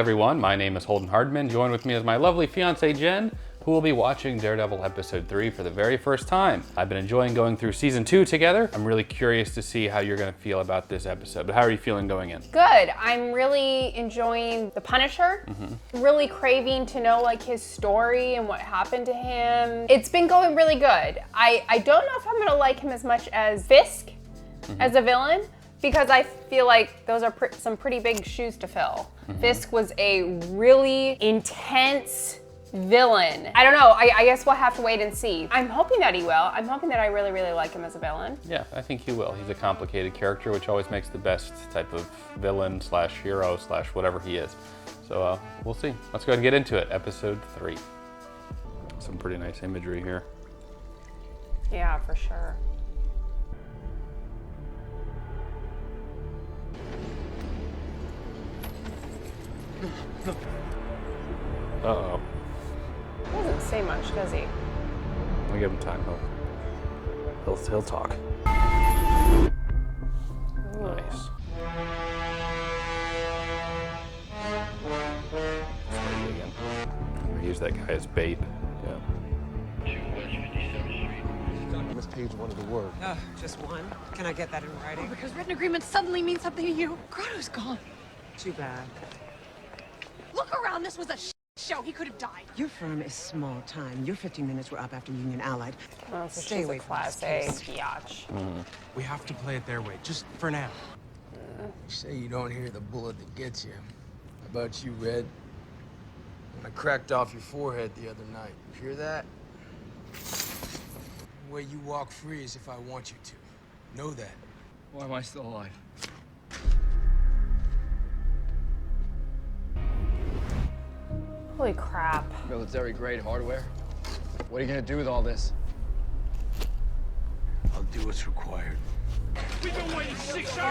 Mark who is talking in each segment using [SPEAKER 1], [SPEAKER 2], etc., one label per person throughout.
[SPEAKER 1] everyone, my name is Holden Hardman. Joined with me is my lovely fiancée Jen, who will be watching Daredevil episode 3 for the very first time. I've been enjoying going through season 2 together. I'm really curious to see how you're gonna feel about this episode, but how are you feeling going in?
[SPEAKER 2] Good. I'm really enjoying the Punisher. Really craving to know like his story and what happened to him. It's been going really good. I don't know if I'm gonna like him as much as Fisk as a villain, because I feel like those are some pretty big shoes to fill. Fisk was a really intense villain. I don't know, I guess we'll have to wait and see. I'm hoping that he will. I'm hoping that I really, really like him as a villain.
[SPEAKER 1] Yeah, I think he will. He's a complicated character, which always makes the best type of villain slash hero slash whatever he is. So we'll see. Let's go ahead and get into it. Episode 3. Some pretty nice imagery here.
[SPEAKER 2] Yeah, for sure.
[SPEAKER 1] Uh-oh.
[SPEAKER 2] He doesn't say much, does he?
[SPEAKER 1] I'll give him time. He'll talk.
[SPEAKER 2] Ooh.
[SPEAKER 1] Nice. Use that guy as bait. Yeah.
[SPEAKER 3] Miss Page wanted a word.
[SPEAKER 4] Just one? Can I get that in writing?
[SPEAKER 5] Because written agreements suddenly mean something to you. Grotto's gone.
[SPEAKER 4] Too bad.
[SPEAKER 5] Look around, this was a show. He could have died.
[SPEAKER 4] Your firm is small time. Your 15 minutes were up after Union Allied.
[SPEAKER 2] Oh, so
[SPEAKER 4] Stay
[SPEAKER 2] she's
[SPEAKER 4] away
[SPEAKER 2] a
[SPEAKER 4] from
[SPEAKER 2] class
[SPEAKER 4] this
[SPEAKER 2] A
[SPEAKER 4] case.
[SPEAKER 2] biatch.
[SPEAKER 6] We have to play it their way, just for now.
[SPEAKER 7] You say you don't hear the bullet that gets you. How about you, Red? When I cracked off your forehead the other night. You hear that? The way you walk free is if I want you to. Know that.
[SPEAKER 6] Why am I still alive?
[SPEAKER 2] Holy crap.
[SPEAKER 6] Military grade hardware? What are you gonna do with all this?
[SPEAKER 7] I'll do what's required.
[SPEAKER 6] We've been waiting 6 Go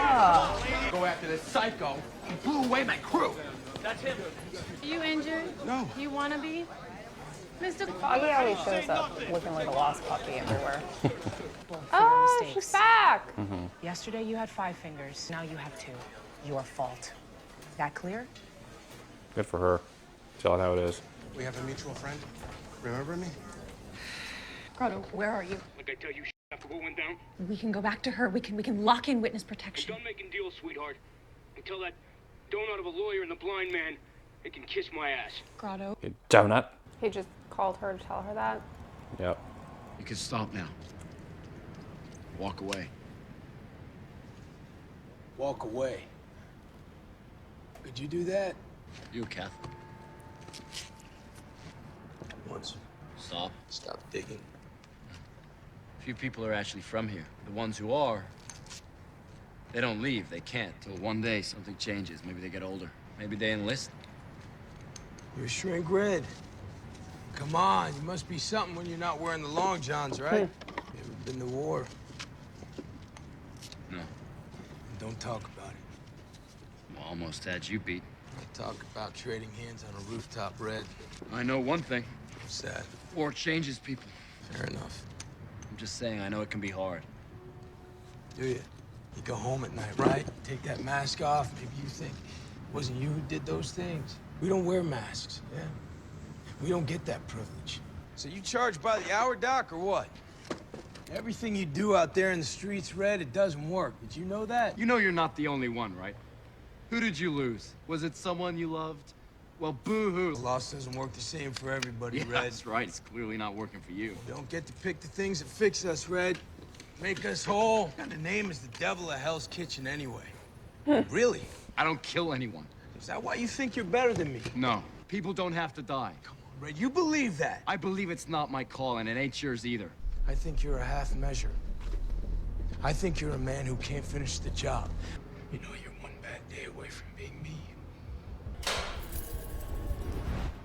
[SPEAKER 6] after this psycho. He blew away my crew. That's him.
[SPEAKER 5] You injured?
[SPEAKER 6] No.
[SPEAKER 5] You wanna be? Mr.
[SPEAKER 2] Foggy always shows up looking like a lost puppy everywhere.
[SPEAKER 8] Oh,
[SPEAKER 2] Oh, she's back.
[SPEAKER 8] Yesterday you had 5 fingers. Now you have 2. Your fault. That clear?
[SPEAKER 1] Good for her. Tell it how it is.
[SPEAKER 6] We have a mutual friend. Remember me?
[SPEAKER 5] Grotto, where are you?
[SPEAKER 9] Like I tell you, after what went down?
[SPEAKER 5] We can go back to her. We can lock in witness
[SPEAKER 9] I'm
[SPEAKER 5] protection.
[SPEAKER 9] done making deals, sweetheart. Until that donut of a lawyer and the blind man, they can kiss my ass.
[SPEAKER 5] Grotto.
[SPEAKER 1] Okay, donut.
[SPEAKER 2] He just called her to tell her that.
[SPEAKER 1] Yep.
[SPEAKER 6] You can stop now. Walk away.
[SPEAKER 7] Walk away. Could you do that?
[SPEAKER 6] You Catholic.
[SPEAKER 7] Once.
[SPEAKER 6] Stop.
[SPEAKER 7] Stop digging.
[SPEAKER 6] Few people are actually from here. The ones who are, they don't leave. They can't. Till one day something changes. Maybe they get older. Maybe they enlist.
[SPEAKER 7] You're shrink red. Come on, you must be something when you're not wearing the long johns, right? You ever been to war?
[SPEAKER 6] No.
[SPEAKER 7] Don't talk about it.
[SPEAKER 6] Almost had you beat.
[SPEAKER 7] I talk about trading hands on a rooftop, Red.
[SPEAKER 6] I know one thing.
[SPEAKER 7] What's that?
[SPEAKER 6] War changes people.
[SPEAKER 7] Fair enough.
[SPEAKER 6] I'm just saying, I know it can be hard.
[SPEAKER 7] Do you? You go home at night, right? Take that mask off. Maybe you think it wasn't you who did those things. We don't wear masks, yeah? We don't get that privilege. So you charge by the hour, Doc, or what? Everything you do out there in the streets, Red, it doesn't work. Did you know that?
[SPEAKER 6] You know you're not the only one, right? Who did you lose? Was it someone you loved? Well, boo-hoo.
[SPEAKER 7] Loss doesn't work the same for everybody,
[SPEAKER 6] Yeah,
[SPEAKER 7] Red.
[SPEAKER 6] that's right. It's clearly not working for you.
[SPEAKER 7] You don't get to pick the things that fix us, Red. Make us whole. And the name is the devil of Hell's Kitchen anyway. Really?
[SPEAKER 6] I don't kill anyone.
[SPEAKER 7] Is that why you think you're better than me?
[SPEAKER 6] No. People don't have to die.
[SPEAKER 7] Come on, Red, you believe that.
[SPEAKER 6] I believe it's not my call, and it ain't yours either.
[SPEAKER 7] I think you're a half measure. I think you're a man who can't finish the job. You know, you're one bad day away from being me.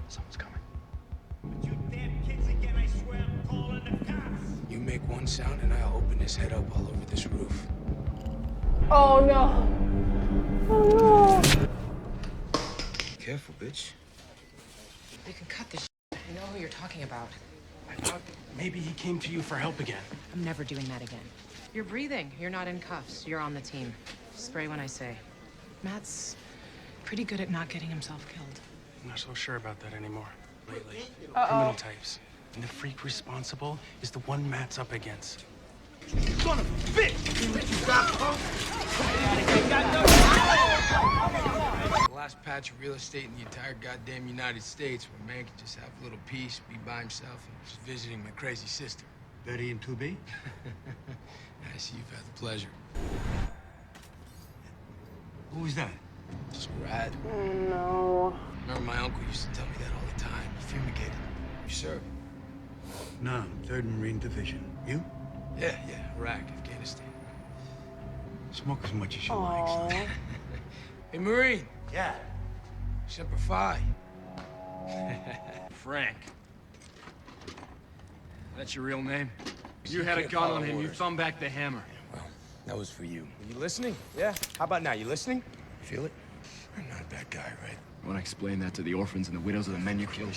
[SPEAKER 7] Someone's coming.
[SPEAKER 9] You damn kids again, I swear I'm calling the cops.
[SPEAKER 7] You make one sound and I'll open his head up all over this roof.
[SPEAKER 2] Oh no. Oh no.
[SPEAKER 7] Careful, bitch.
[SPEAKER 8] You can cut this. I know who you're talking about.
[SPEAKER 6] I thought maybe he came to you for help again.
[SPEAKER 8] I'm never doing that again. You're breathing. You're not in cuffs. You're on the team. Spray when I say. Matt's pretty good at not getting himself killed.
[SPEAKER 3] I'm not so sure about that anymore lately. Criminal types. And the freak responsible is the one Matt's up against. Son of a bitch! See what you got, punk?
[SPEAKER 7] The last patch of real estate in the entire goddamn United States where a man can just have a little peace, be by himself, and just visiting my crazy sister.
[SPEAKER 3] Betty and 2B?
[SPEAKER 7] I see you've had the pleasure.
[SPEAKER 3] Who was that?
[SPEAKER 7] Just rad.
[SPEAKER 2] Oh no.
[SPEAKER 7] Remember my uncle used to tell me that all the time. He fumigated. You served?
[SPEAKER 3] No, 3rd Marine Division. You?
[SPEAKER 7] Yeah, Iraq, Afghanistan.
[SPEAKER 3] Smoke as much as you like, son.
[SPEAKER 7] Hey, Marine.
[SPEAKER 3] Yeah.
[SPEAKER 7] Semper Fi.
[SPEAKER 6] Frank. That's your real name? You had a gun on him, you thumbed back the hammer.
[SPEAKER 7] Well, that was for you. Are you listening? Yeah? How about now? You listening? Feel it? I'm not a bad guy, right?
[SPEAKER 6] I want to explain that to the orphans and the widows of the men you killed.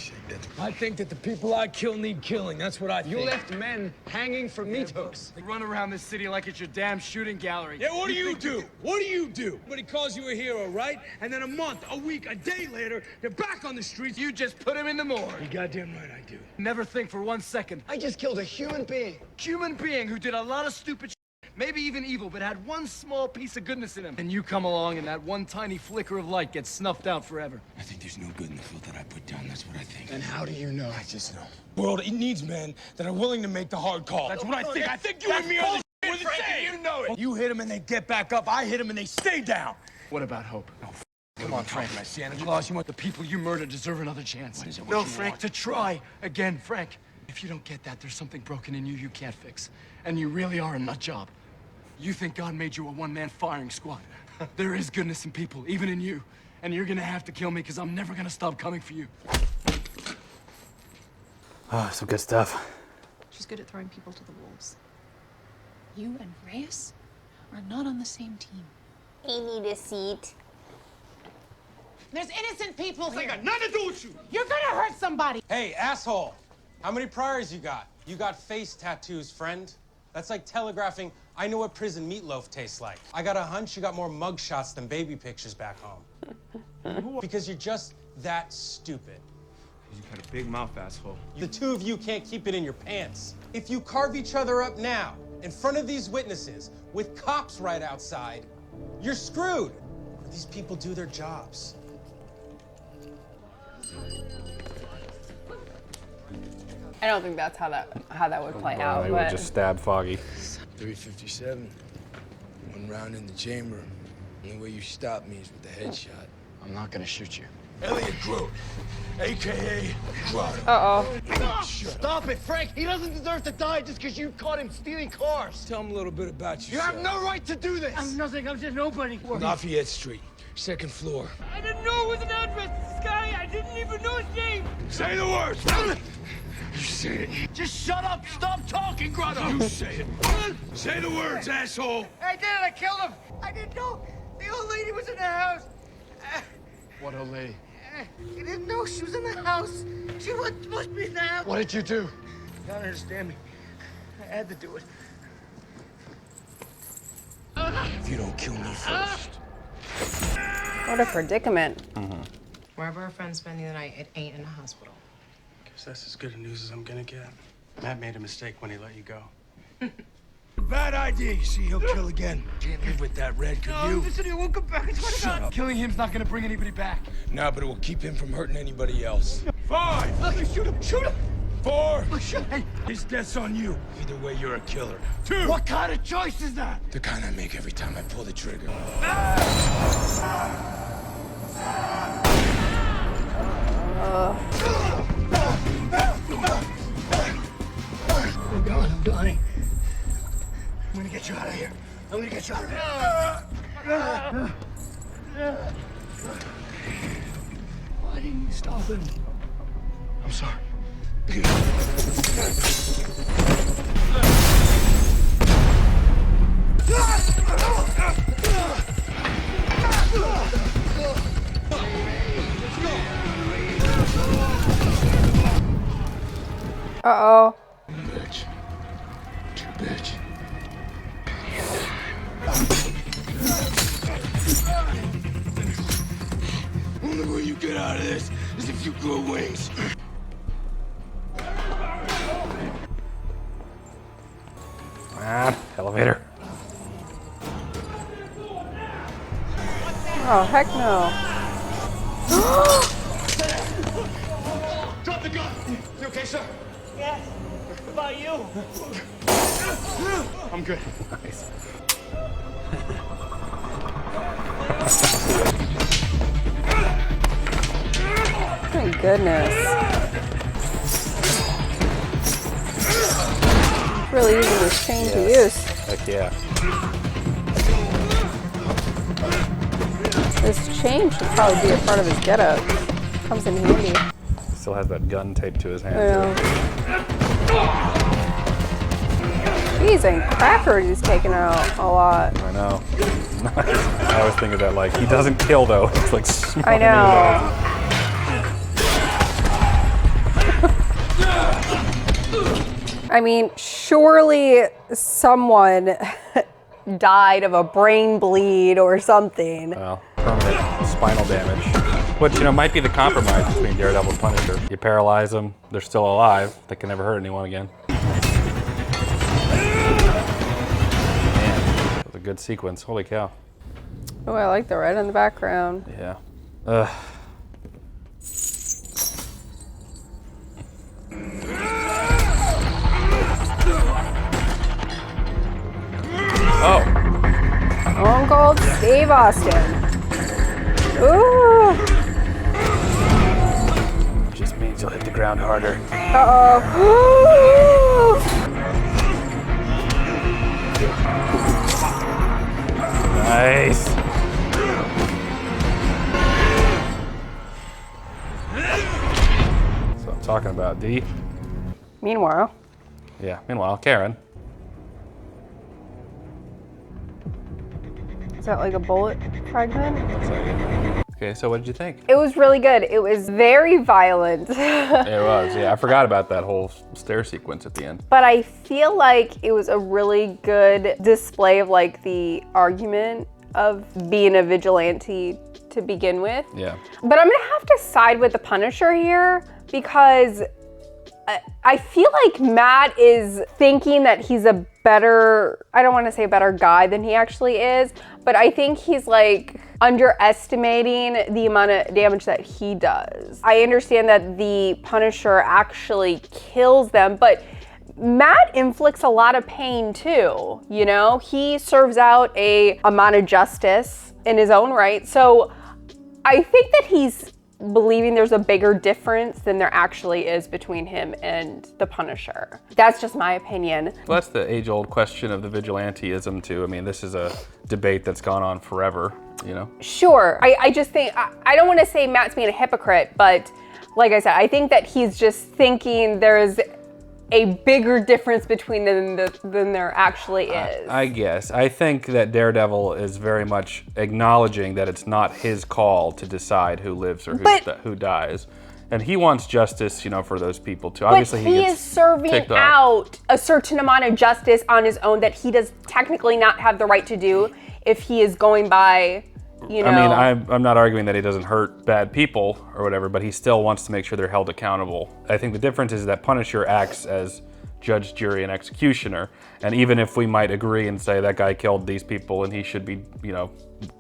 [SPEAKER 7] I think that the people I kill need killing. That's what I think.
[SPEAKER 6] You left men hanging from meat hooks. They run around this city like it's your damn shooting gallery.
[SPEAKER 7] Yeah, what do you do? What do you do? Somebody calls you a hero, right? And then a month, a week, a day later, you're back on the streets.
[SPEAKER 6] You just put him in the morgue.
[SPEAKER 7] You goddamn right I do.
[SPEAKER 6] Never think for 1 second. I just killed a human being. Human being who did a lot of stupid shit. Maybe even evil, but had one small piece of goodness in him. And you come along and that one tiny flicker of light gets snuffed out forever.
[SPEAKER 7] I think there's no good in the filth that I put down. That's what I think.
[SPEAKER 6] And how do you know?
[SPEAKER 7] I just know. World, it needs men that are willing to make the hard call. That's what I think. I think you and me are the same. You know it. You hit them and they get back up. I hit them and they stay down.
[SPEAKER 6] What about hope?
[SPEAKER 7] No, come on, Frank. My Santa Claus, you want
[SPEAKER 6] The people you murdered deserve another chance.
[SPEAKER 7] What is it? What
[SPEAKER 6] No,
[SPEAKER 7] you
[SPEAKER 6] Frank,
[SPEAKER 7] want?
[SPEAKER 6] to try again, Frank. If you don't get that, there's something broken in you can't fix. And you really are a nut job. You think God made you a one-man firing squad. There is goodness in people, even in you. And you're gonna have to kill me because I'm never gonna stop coming for you.
[SPEAKER 1] Oh, some good stuff.
[SPEAKER 10] She's good at throwing people to the wolves. You and Reyes are not on the same team.
[SPEAKER 2] I need a seat.
[SPEAKER 5] There's innocent people here.
[SPEAKER 7] I got nothing to do with you.
[SPEAKER 5] You're gonna hurt somebody.
[SPEAKER 11] Hey, asshole! How many priors you got? You got face tattoos, friend. That's like telegraphing, I know what prison meatloaf tastes like. I got a hunch you got more mugshots than baby pictures back home. Because you're just that stupid.
[SPEAKER 3] You got a big mouth, asshole.
[SPEAKER 11] The two of you can't keep it in your pants. If you carve each other up now, in front of these witnesses, with cops right outside, you're screwed. These people do their jobs.
[SPEAKER 2] I don't think that's how that would play out.
[SPEAKER 1] They
[SPEAKER 2] But
[SPEAKER 1] would just stab Foggy.
[SPEAKER 7] 357. One round in the chamber. The only way you stop me is with the headshot.
[SPEAKER 6] I'm not gonna shoot you.
[SPEAKER 7] Elliot Grote, a.k.a. Grotto.
[SPEAKER 2] uh-oh.
[SPEAKER 6] Stop it, Frank! He doesn't deserve to die just because you caught him stealing cars.
[SPEAKER 7] Tell him a little bit about yourself.
[SPEAKER 6] You have no right to do this!
[SPEAKER 9] I'm nothing, I'm just nobody.
[SPEAKER 7] Lafayette Street, 2nd floor.
[SPEAKER 9] I didn't know it was an address. This guy, I didn't even know his name.
[SPEAKER 7] Say the words. You say it.
[SPEAKER 6] Just shut up! Stop talking, Grotto!
[SPEAKER 7] You say it. Say the words, asshole.
[SPEAKER 9] I did it, I killed him. I didn't know the old lady was in the house.
[SPEAKER 6] What old lady?
[SPEAKER 9] I didn't know she was in the house. She wasn't supposed to be in the house.
[SPEAKER 6] What did you do?
[SPEAKER 9] You don't understand me. I had to do it.
[SPEAKER 7] If you don't kill me first.
[SPEAKER 2] What a predicament.
[SPEAKER 8] Wherever our friend's spending the night, it ain't in a hospital.
[SPEAKER 3] Guess that's as good a news as I'm gonna get. Matt made a mistake when he let you go.
[SPEAKER 7] Bad idea. You see, he'll kill again. Can't live with that, Red, could you?
[SPEAKER 9] Listen, he won't come back. I swear to
[SPEAKER 7] Shut
[SPEAKER 9] God.
[SPEAKER 7] up.
[SPEAKER 6] Killing him's not gonna bring anybody back.
[SPEAKER 7] No, but it will keep him from hurting anybody else. 5.
[SPEAKER 9] Look, shoot him, shoot him.
[SPEAKER 7] 4.
[SPEAKER 9] Look, shoot him.
[SPEAKER 7] His death's on you. Either way, you're a killer. 2.
[SPEAKER 9] What kind of choice is that?
[SPEAKER 7] The kind I make every time I pull the trigger.
[SPEAKER 9] I'm going, I'm dying. I'm gonna get you out of here. I'm gonna get you out of here. Why didn't you stop him?
[SPEAKER 7] I'm sorry.
[SPEAKER 2] Uh-oh.
[SPEAKER 7] Bitch. You bitch. only way you get out of this is if you grow wings.
[SPEAKER 1] Ah, elevator.
[SPEAKER 2] Oh, heck no.
[SPEAKER 9] Drop the gun! You okay, sir? Yes. What about you? I'm good.
[SPEAKER 1] Nice.
[SPEAKER 2] My goodness. It's really easy this chain to use.
[SPEAKER 1] Heck yeah.
[SPEAKER 2] This chain should probably be a part of his getup. Comes in handy.
[SPEAKER 1] Still has that gun taped to his hand.
[SPEAKER 2] Jeez, and crackers he's taking out a lot.
[SPEAKER 1] I know. I always think of that like, he doesn't kill though. It's like
[SPEAKER 2] I know. I mean, surely someone died of a brain bleed or something.
[SPEAKER 1] Well, permanent spinal damage. Which, you know, might be the compromise between Daredevil and Punisher. You paralyze them, they're still alive. They can never hurt anyone again. Man, that was a good sequence. Holy cow.
[SPEAKER 2] Oh, I like the red in the background.
[SPEAKER 1] Yeah. Oh.
[SPEAKER 2] Stone Cold Steve Austin. Ooh.
[SPEAKER 1] Just means you'll hit the ground harder.
[SPEAKER 2] Uh-oh.
[SPEAKER 1] Nice. That's what I'm talking about, D.
[SPEAKER 2] Meanwhile.
[SPEAKER 1] Yeah, meanwhile, Karen.
[SPEAKER 2] Is that like a bullet fragment?
[SPEAKER 1] Okay, so what did you think?
[SPEAKER 2] It was really good. It was very violent.
[SPEAKER 1] It was, yeah. I forgot about that whole stair sequence at the end.
[SPEAKER 2] But I feel like it was a really good display of like the argument of being a vigilante to begin with.
[SPEAKER 1] Yeah.
[SPEAKER 2] But I'm gonna have to side with the Punisher here because I feel like Matt is thinking that he's a better, I don't want to say a better guy than he actually is, but I think he's like underestimating the amount of damage that he does. I understand that the Punisher actually kills them, but Matt inflicts a lot of pain too, you know? He serves out a amount of justice in his own right. So I think that he's believing there's a bigger difference than there actually is between him and the Punisher. That's just my opinion.
[SPEAKER 1] Well, that's the age-old question of the vigilanteism too. I mean, this is a debate that's gone on forever, you know?
[SPEAKER 2] Sure, I just think, I don't want to say Matt's being a hypocrite, but like I said, I think that he's just thinking there's a bigger difference between them than there actually is.
[SPEAKER 1] I guess. I think that Daredevil is very much acknowledging that it's not his call to decide who lives or who dies. And he wants justice, you know, for those people too. Obviously,
[SPEAKER 2] he is serving out a certain amount of justice on his own that he does technically not have the right to do if he is going by, you know.
[SPEAKER 1] I mean, I'm not arguing that he doesn't hurt bad people or whatever, but he still wants to make sure they're held accountable. I think the difference is that Punisher acts as judge, jury, and executioner. And even if we might agree and say that guy killed these people and he should be, you know,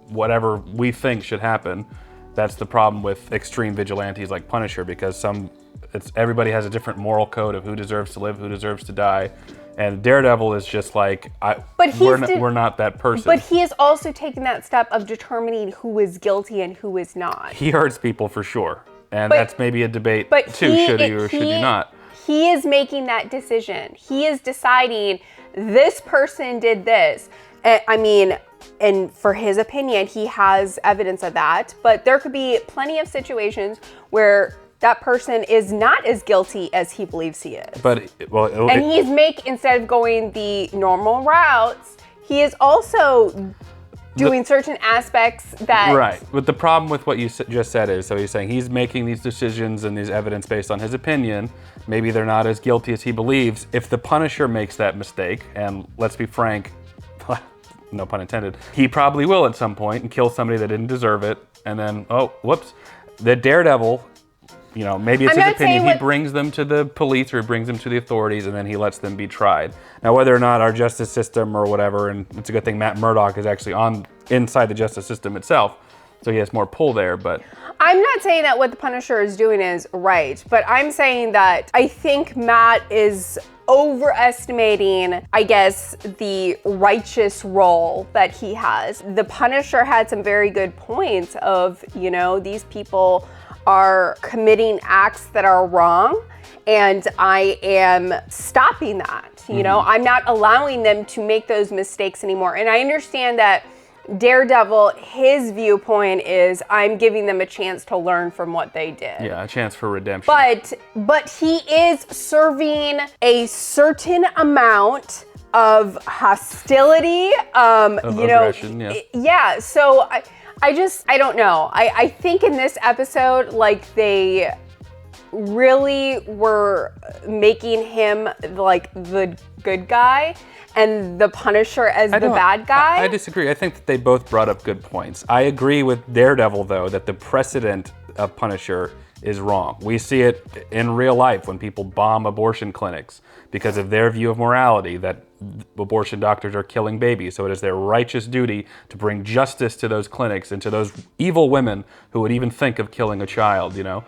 [SPEAKER 1] whatever we think should happen, that's the problem with extreme vigilantes like Punisher, because everybody has a different moral code of who deserves to live, who deserves to die. And Daredevil is just like, we're not that person.
[SPEAKER 2] But he is also taking that step of determining who is guilty and who is not.
[SPEAKER 1] He hurts people for sure. And that's maybe a debate too, should he or should he not?
[SPEAKER 2] He is making that decision. He is deciding this person did this. I mean, and for his opinion, he has evidence of that, but there could be plenty of situations where that person is not as guilty as he believes he is. And instead of going the normal routes, he is also doing certain aspects that...
[SPEAKER 1] Right, but the problem with what you just said is, so he's saying he's making these decisions and these evidence based on his opinion. Maybe they're not as guilty as he believes. If the Punisher makes that mistake, and let's be frank, no pun intended, he probably will at some point and kill somebody that didn't deserve it, and then, oh, whoops. that Daredevil, you know, maybe it's
[SPEAKER 2] I'm
[SPEAKER 1] his
[SPEAKER 2] not
[SPEAKER 1] opinion,
[SPEAKER 2] saying
[SPEAKER 1] he brings them to the police or he brings them to the authorities and then he lets them be tried. Now, whether or not our justice system or whatever, and it's a good thing Matt Murdock is actually inside the justice system itself, so he has more pull there, but...
[SPEAKER 2] I'm not saying that what the Punisher is doing is right, but I'm saying that I think Matt is overestimating, I guess, the righteous role that he has. The Punisher had some very good points of, you know, these people are committing acts that are wrong, and I am stopping that. You know, I'm not allowing them to make those mistakes anymore. And I understand that Daredevil, his viewpoint is I'm giving them a chance to learn from what they did.
[SPEAKER 1] Yeah, a chance for redemption.
[SPEAKER 2] But he is serving a certain amount of hostility, you know, yeah. So I don't know. I think in this episode, like, they really were making him like the good guy and the Punisher as the bad guy.
[SPEAKER 1] I disagree. I think that they both brought up good points. I agree with Daredevil, though, that the precedent of Punisher is wrong. We see it in real life when people bomb abortion clinics because of their view of morality, that abortion doctors are killing babies. So it is their righteous duty to bring justice to those clinics and to those evil women who would even think of killing a child, you know?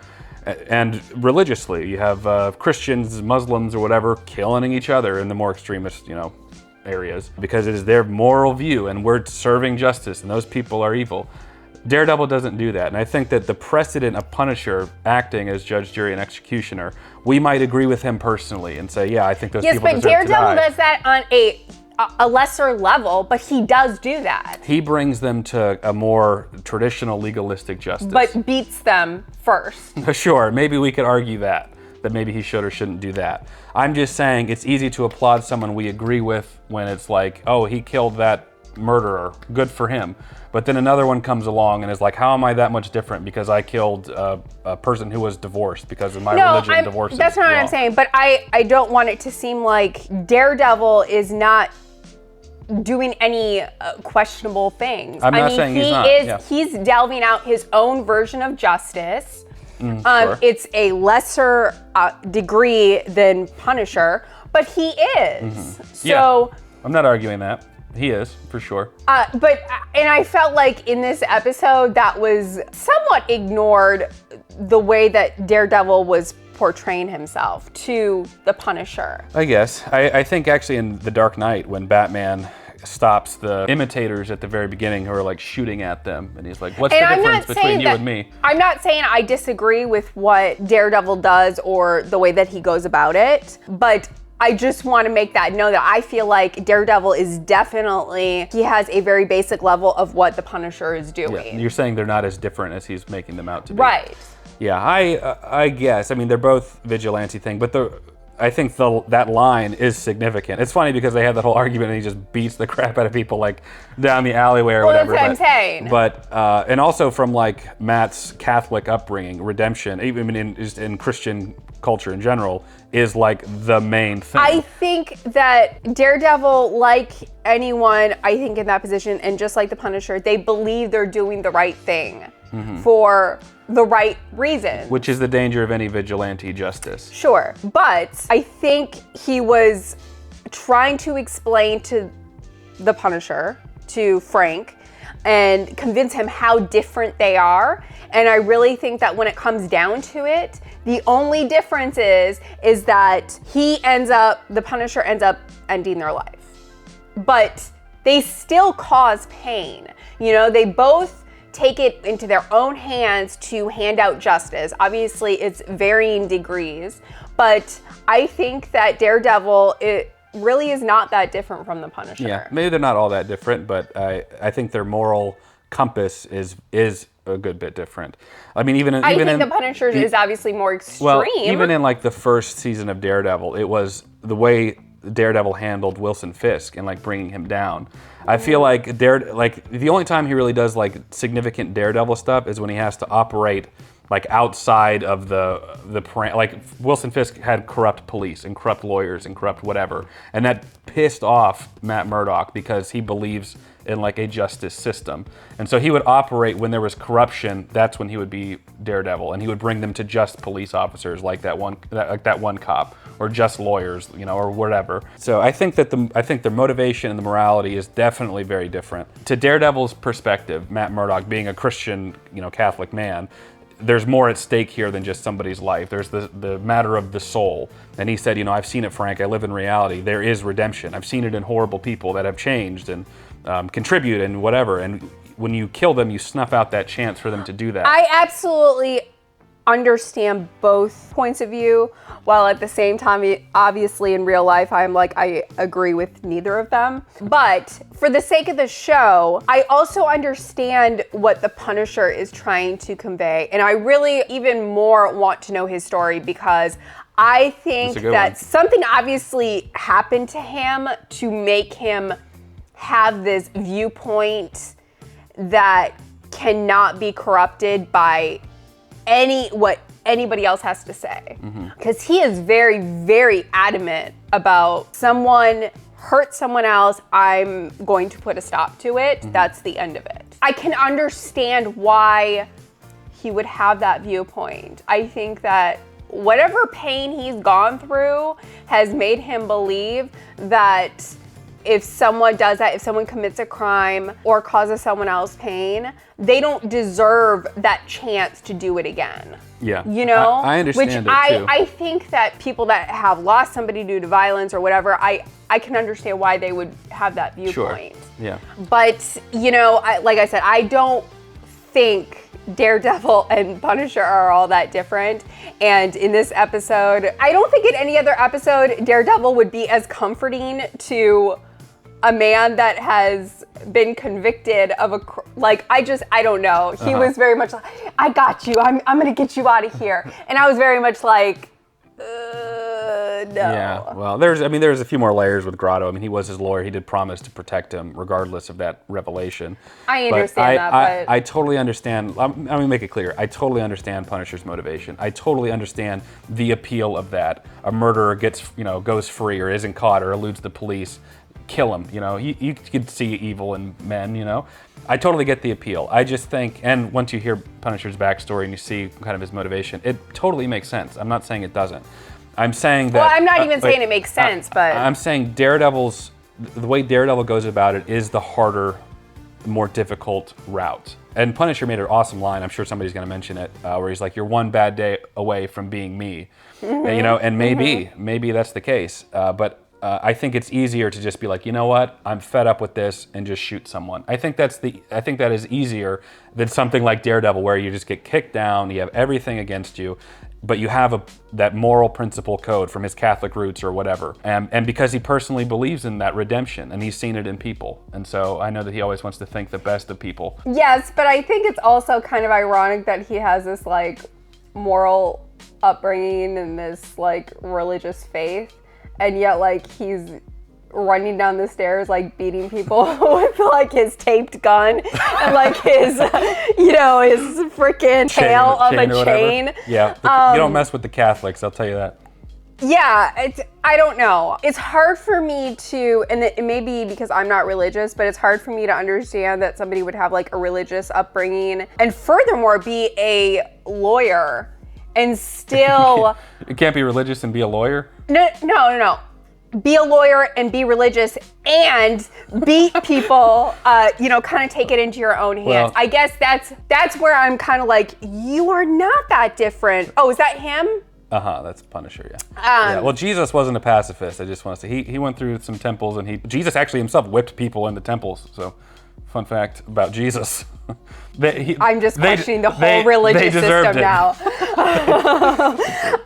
[SPEAKER 1] And religiously, you have Christians, Muslims, or whatever, killing each other in the more extremist, you know, areas because it is their moral view and we're serving justice and those people are evil. Daredevil doesn't do that. And I think that the precedent of Punisher acting as judge, jury, and executioner, we might agree with him personally and say, yeah, I think those people deserve to die.
[SPEAKER 2] Yes, but Daredevil does that on a lesser level, but he does do that.
[SPEAKER 1] He brings them to a more traditional legalistic justice.
[SPEAKER 2] But beats them first.
[SPEAKER 1] Sure, maybe we could argue that maybe he should or shouldn't do that. I'm just saying it's easy to applaud someone we agree with when it's like, oh, he killed that murderer, good for him. But then another one comes along and is like, how am I that much different because I killed a person who was divorced because of my religion? Divorce.
[SPEAKER 2] That's not what I'm saying, but I don't want it to seem like Daredevil is not doing any questionable things.
[SPEAKER 1] I'm not saying he's not.
[SPEAKER 2] He's delving out his own version of justice.
[SPEAKER 1] Sure.
[SPEAKER 2] It's a lesser degree than Punisher, but he is. So
[SPEAKER 1] I'm not arguing that. He is, for sure.
[SPEAKER 2] And I felt like in this episode that was somewhat ignored, the way that Daredevil was portraying himself to the Punisher.
[SPEAKER 1] I guess. I think actually in The Dark Knight when Batman stops the imitators at the very beginning who are like shooting at them and he's like, what's the difference between you and me?
[SPEAKER 2] I'm not saying I disagree with what Daredevil does or the way that he goes about it, but I just want to make that know that I feel like Daredevil is definitely, he has a very basic level of what the Punisher is doing.
[SPEAKER 1] Yeah, you're saying they're not as different as he's making them out to be.
[SPEAKER 2] Right.
[SPEAKER 1] Yeah, I guess. I mean, they're both vigilante thing, but I think that line is significant. It's funny because they have that whole argument and he just beats the crap out of people like down the alleyway or whatever.
[SPEAKER 2] That's what I'm saying.
[SPEAKER 1] But and also from like Matt's Catholic upbringing, redemption, even in Christian culture in general, is like the main thing.
[SPEAKER 2] I think that Daredevil, like anyone, I think in that position, and just like the Punisher, they believe they're doing the right thing for the right reason.
[SPEAKER 1] Which is the danger of any vigilante justice.
[SPEAKER 2] Sure, but I think he was trying to explain to the Punisher, to Frank, and convince him how different they are. And I really think that when it comes down to it, the only difference is that the Punisher ends up ending their life. But they still cause pain. You know, they both take it into their own hands to hand out justice. Obviously, it's varying degrees, but I think that Daredevil, it really is not that different from the Punisher.
[SPEAKER 1] Yeah, maybe they're not all that different, but I think their moral compass is a good bit different. I mean, I think
[SPEAKER 2] the Punisher is obviously more extreme.
[SPEAKER 1] Well, even in like the first season of Daredevil, it was the way Daredevil handled Wilson Fisk and like bringing him down. I feel like the only time he really does like significant Daredevil stuff is when he has to operate like outside of like Wilson Fisk had corrupt police and corrupt lawyers and corrupt whatever, and that pissed off Matt Murdock because he believes in like a justice system, and so he would operate when there was corruption. That's when he would be Daredevil, and he would bring them to just police officers like that one cop, or just lawyers, you know, or whatever. So I think that the motivation and the morality is definitely very different. To Daredevil's perspective, Matt Murdock being a Christian, you know, Catholic man, there's more at stake here than just somebody's life. There's the matter of the soul. And he said, you know, I've seen it, Frank. I live in reality. There is redemption. I've seen it in horrible people that have changed and contribute and whatever. And when you kill them, you snuff out that chance for them to do that.
[SPEAKER 2] I absolutely understand both points of view, while at the same time, obviously in real life, I'm like, I agree with neither of them. But for the sake of the show, I also understand what the Punisher is trying to convey. And I really even more want to know his story, because I think that something obviously happened to him to make him have this viewpoint that cannot be corrupted by what anybody else has to say. Because he is very, very adamant about someone hurt someone else, I'm going to put a stop to it. That's the end of it. I can understand why he would have that viewpoint. I think that whatever pain he's gone through has made him believe that if someone does that, if someone commits a crime or causes someone else pain, they don't deserve that chance to do it again.
[SPEAKER 1] Yeah.
[SPEAKER 2] You know?
[SPEAKER 1] I understand
[SPEAKER 2] Which
[SPEAKER 1] it too.
[SPEAKER 2] I think that people that have lost somebody due to violence or whatever, I can understand why they would have that viewpoint.
[SPEAKER 1] Sure. Yeah.
[SPEAKER 2] But, you know, like I said, I don't think Daredevil and Punisher are all that different. And in this episode, I don't think in any other episode, Daredevil would be as comforting to a man that has been convicted of I don't know. He was very much like, I got you. I'm gonna get you out of here. And I was very much like, no.
[SPEAKER 1] Yeah, well, there's a few more layers with Grotto. I mean, he was his lawyer. He did promise to protect him regardless of that revelation.
[SPEAKER 2] I understand but
[SPEAKER 1] I totally understand. I'm gonna make it clear. I totally understand Punisher's motivation. I totally understand the appeal of that. A murderer goes free or isn't caught or eludes the police. Kill him, you know. You could see evil in men, you know. I totally get the appeal. I just think, and once you hear Punisher's backstory and you see kind of his motivation, it totally makes sense. I'm not saying it doesn't. I'm saying that.
[SPEAKER 2] Well, I'm not even saying it makes sense, but
[SPEAKER 1] I'm saying the way Daredevil goes about it is the harder, more difficult route. And Punisher made an awesome line. I'm sure somebody's going to mention it, where he's like, "You're one bad day away from being me," and, you know. And maybe that's the case, but. I think it's easier to just be like, you know what, I'm fed up with this and just shoot someone. I think that is easier than something like Daredevil, where you just get kicked down, you have everything against you, but you have that moral principle code from his Catholic roots or whatever. And because he personally believes in that redemption and he's seen it in people. And so I know that he always wants to think the best of people.
[SPEAKER 2] Yes, but I think it's also kind of ironic that he has this like moral upbringing and this like religious faith. And yet, like, he's running down the stairs, like, beating people with, like, his taped gun and, like, his, his freaking tail of a chain.
[SPEAKER 1] Yeah, you don't mess with the Catholics, I'll tell you that.
[SPEAKER 2] Yeah, I don't know. It's hard for me to, and it may be because I'm not religious, but it's hard for me to understand that somebody would have, like, a religious upbringing and furthermore be a lawyer and still...
[SPEAKER 1] You can't be religious and be a lawyer?
[SPEAKER 2] No. Be a lawyer and be religious and beat people, kind of take it into your own hands.
[SPEAKER 1] Well,
[SPEAKER 2] I guess that's where I'm kind of like, you are not that different. Oh, is that him?
[SPEAKER 1] That's Punisher, yeah. Well, Jesus wasn't a pacifist, I just want to say. He went through some temples and Jesus actually himself whipped people in the temples, so fun fact about Jesus.
[SPEAKER 2] I'm just questioning the whole religious system now.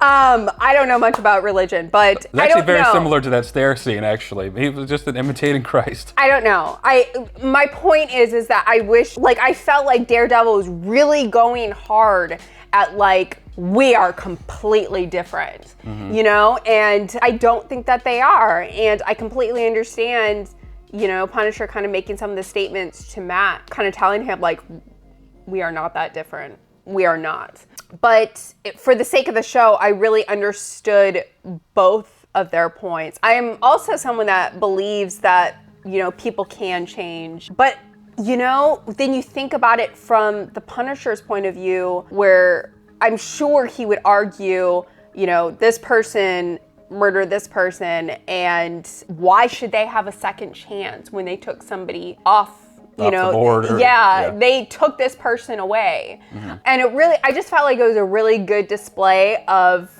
[SPEAKER 2] I don't know much about religion, but
[SPEAKER 1] it's actually very similar to that stair scene, actually. He was just imitating Christ.
[SPEAKER 2] I don't know. My point is that I wish, like, I felt like Daredevil was really going hard at, like, we are completely different, you know? And I don't think that they are. And I completely understand, Punisher kind of making some of the statements to Matt, kind of telling him, like, we are not that different. We are not. But for the sake of the show, I really understood both of their points. I am also someone that believes that, you know, people can change. But, you know, then you think about it from the Punisher's point of view, where I'm sure he would argue, you know, this person murdered this person, and why should they have a second chance when they took somebody off
[SPEAKER 1] the board or,
[SPEAKER 2] they took this person away. And it really, I just felt like it was a really good display of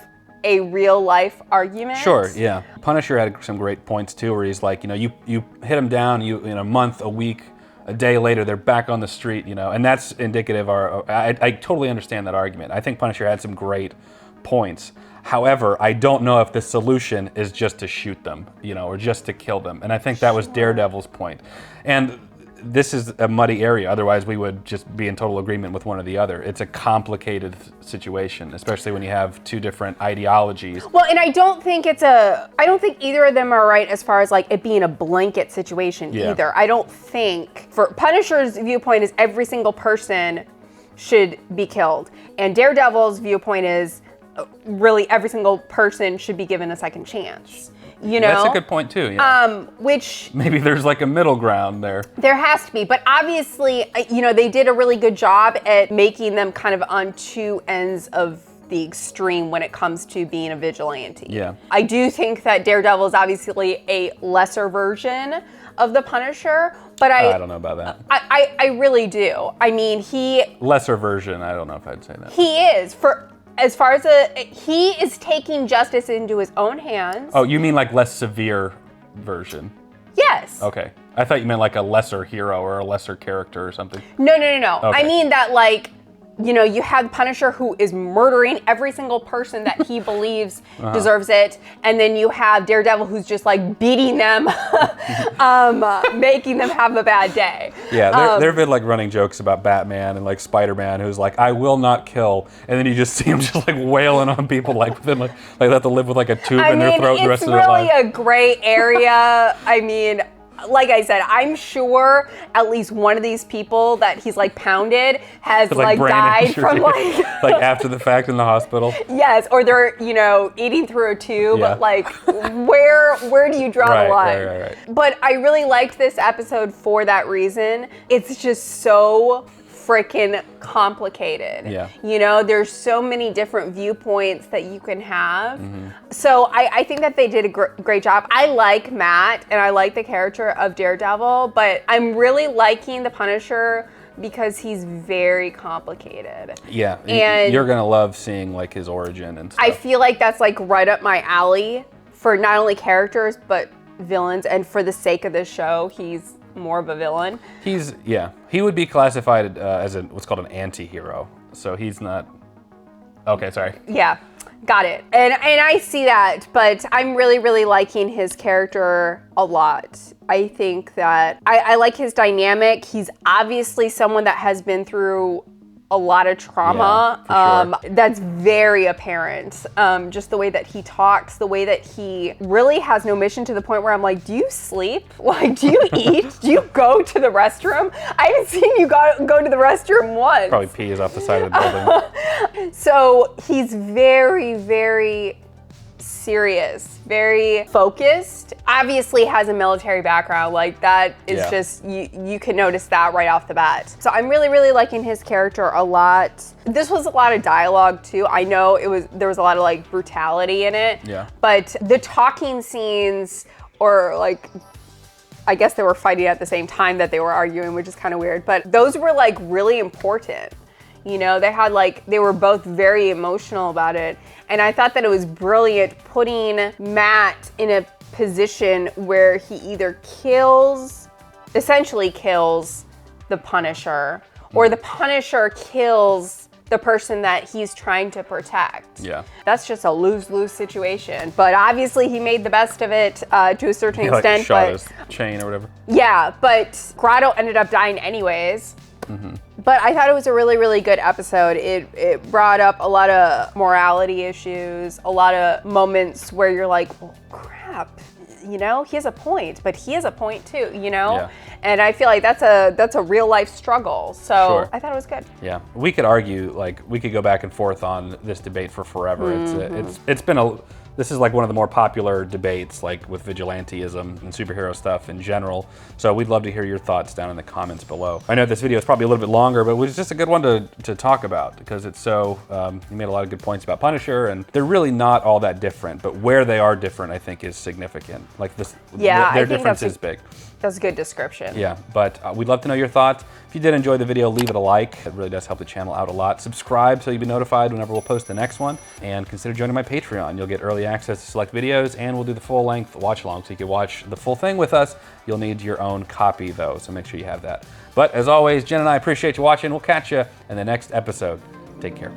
[SPEAKER 2] a real life argument.
[SPEAKER 1] Sure, yeah. Punisher had some great points too, where he's like, you know, you hit them down, in a month, a week, a day later, they're back on the street, you know, and that's indicative. I totally understand that argument. I think Punisher had some great points. However, I don't know if the solution is just to shoot them, you know, or just to kill them. And I think that was Daredevil's point. And this is a muddy area. Otherwise, we would just be in total agreement with one or the other. It's a complicated situation, especially when you have two different ideologies.
[SPEAKER 2] Well, and I don't think either of them are right as far as like it being a blanket situation either. I don't think, for Punisher's viewpoint is every single person should be killed. And Daredevil's viewpoint is really every single person should be given a second chance. You know?
[SPEAKER 1] That's a good point too, yeah.
[SPEAKER 2] Which...
[SPEAKER 1] Maybe there's like a middle ground there.
[SPEAKER 2] There has to be, but obviously, you know, they did a really good job at making them kind of on two ends of the extreme when it comes to being a vigilante.
[SPEAKER 1] Yeah.
[SPEAKER 2] I do think that Daredevil is obviously a lesser version of the Punisher, but I
[SPEAKER 1] don't know about that.
[SPEAKER 2] I really do. I mean,
[SPEAKER 1] lesser version, I don't know if I'd say that.
[SPEAKER 2] He is, as far as he is taking justice into his own hands.
[SPEAKER 1] Oh, you mean like less severe version?
[SPEAKER 2] Yes.
[SPEAKER 1] Okay. I thought you meant like a lesser hero or a lesser character or something.
[SPEAKER 2] No.
[SPEAKER 1] Okay.
[SPEAKER 2] I mean that, like, you know, you have Punisher who is murdering every single person that he believes deserves it, and then you have Daredevil who's just like beating them, making them have a bad day.
[SPEAKER 1] Yeah, there have been like running jokes about Batman and like Spider-Man, who's like, I will not kill, and then you just see him just like wailing on people like within like they have to live with like a tube in their throat the rest of their life.
[SPEAKER 2] It's really a gray area. I mean, like I said, I'm sure at least one of these people that he's like pounded has like died from like
[SPEAKER 1] like after the fact in the hospital.
[SPEAKER 2] Yes, or they're, you know, eating through a tube. Yeah. Like where do you draw the line?
[SPEAKER 1] Right.
[SPEAKER 2] But I really liked this episode for that reason. It's just so freaking complicated.
[SPEAKER 1] Yeah.
[SPEAKER 2] You know, there's so many different viewpoints that you can have. So I think that they did a great job. I like Matt and I like the character of Daredevil, but I'm really liking the Punisher because he's very complicated.
[SPEAKER 1] Yeah,
[SPEAKER 2] and
[SPEAKER 1] you're gonna love seeing like his origin and stuff.
[SPEAKER 2] I feel like that's like right up my alley for not only characters, but villains. And for the sake of this show, he's more of a villain.
[SPEAKER 1] He would be classified as what's called an anti-hero. So he's not, okay, sorry.
[SPEAKER 2] Yeah, got it. And I see that, but I'm really, really liking his character a lot. I think that I like his dynamic. He's obviously someone that has been through a lot of trauma.
[SPEAKER 1] Yeah,
[SPEAKER 2] sure. That's very apparent. Just the way that he talks, the way that he really has no mission, to the point where I'm like, do you sleep? Like, do you eat? Do you go to the restroom? I haven't seen you go to the restroom once.
[SPEAKER 1] Probably pees off the side of the building.
[SPEAKER 2] So he's very, very serious, very focused. Obviously has a military background. Like that is just, you can notice that right off the bat. So I'm really, really liking his character a lot. This was a lot of dialogue too. I know there was a lot of like brutality in it.
[SPEAKER 1] Yeah.
[SPEAKER 2] But the talking scenes, or like, I guess they were fighting at the same time that they were arguing, which is kind of weird. But those were like really important. You know, they were both very emotional about it. And I thought that it was brilliant putting Matt in a position where he either essentially kills the Punisher, or the Punisher kills the person that he's trying to protect.
[SPEAKER 1] Yeah.
[SPEAKER 2] That's just a lose-lose situation. But obviously he made the best of it to a certain extent.
[SPEAKER 1] Like shot his chain or whatever.
[SPEAKER 2] Yeah, but Grotto ended up dying anyways. But I thought it was a really, really good episode. It brought up a lot of morality issues, a lot of moments where you're like, well, crap, you know, he has a point, but he has a point too, you know?
[SPEAKER 1] Yeah.
[SPEAKER 2] And I feel like that's a real life struggle. So
[SPEAKER 1] Sure.
[SPEAKER 2] I thought it was good.
[SPEAKER 1] Yeah, we could argue, like, we could go back and forth on this debate for forever. It's been this is like one of the more popular debates, like with vigilanteism and superhero stuff in general. So we'd love to hear your thoughts down in the comments below. I know this video is probably a little bit longer, but it was just a good one to talk about because it's so, you made a lot of good points about Punisher, and they're really not all that different, but where they are different, I think, is significant. Like this,
[SPEAKER 2] Yeah,
[SPEAKER 1] their
[SPEAKER 2] I think
[SPEAKER 1] difference is big.
[SPEAKER 2] That's a good description.
[SPEAKER 1] Yeah, but we'd love to know your thoughts. If you did enjoy the video, leave it a like. It really does help the channel out a lot. Subscribe so you'll be notified whenever we'll post the next one. And consider joining my Patreon. You'll get early access to select videos, and we'll do the full-length watch-along. So you can watch the full thing with us. You'll need your own copy, though, so make sure you have that. But as always, Jen and I appreciate you watching. We'll catch you in the next episode. Take care.